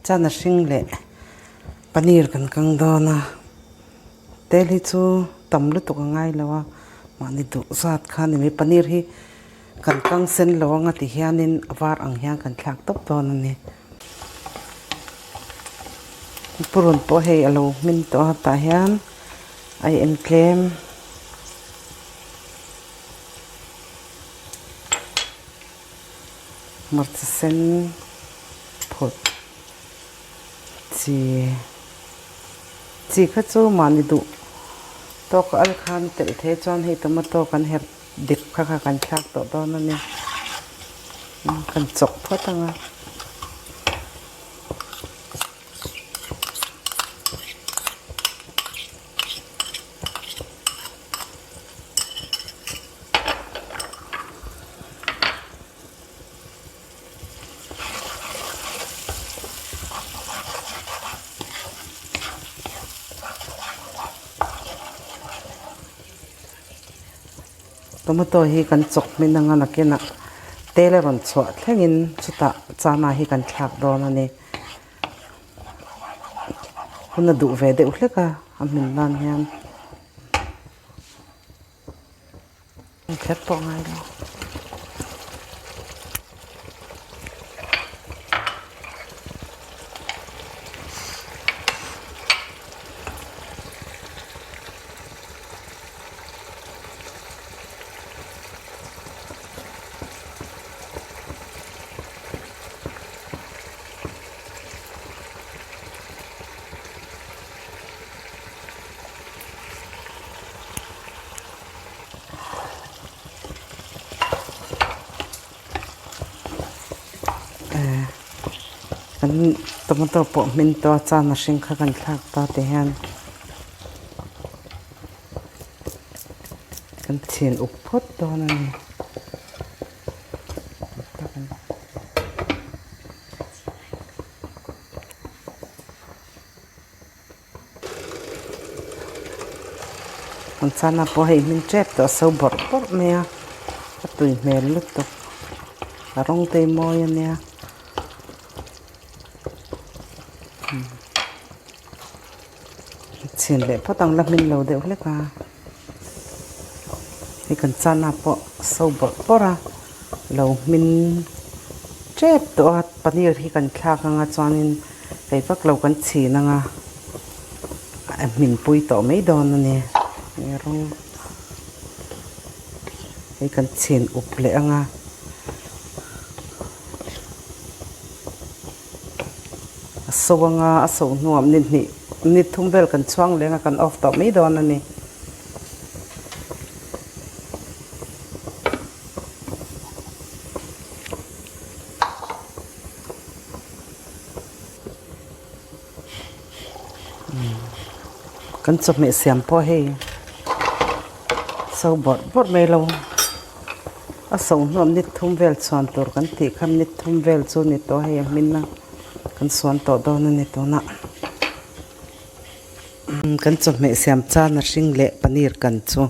Chana Hring le Paneer kan kang dona tel hi chu tamlu tuk ngai lawa mani du zat khan ni Paneer hi kan kang sen lawanga ti hianin avar ang hian kan thlak top don ani purun po hei alo min to ta hian ai en klem marcha sen phot chi kha chu mani du to ka al khan tel the chon hei tomato kan her dip kha kan thlak to don ani kan chok photanga tomato hi kan chok minanga nakena teleron chwa thlengin chuta chana hi kan thlak don ani huna du ve de uleka amin nan hian khet po ngai lo tomato po min to Chana Hring kha kan thlak ta te hian kan chin up phot don ani kan chana po hei min trep to so bor me a tui mel lut to arong te moi ania chin le photang la min lo de hleka hi kan chana po so bora lo min trep to at Paneer hi kan thlak anga chuanin kai pak lo kan chi nanga min pui to mai don ani rong hi kan chin up le anga sowanga aso nuam ni thumbel kan chuang lenga kan off to mai don ani kan chop me siam po hei so bot mai lo aso nuam ni thumbel chuan tur kan ti kham ni thumbel chu ni to hei minna kan suan to don ani to na kan chop me siam Chana Hring le Paneer kan chu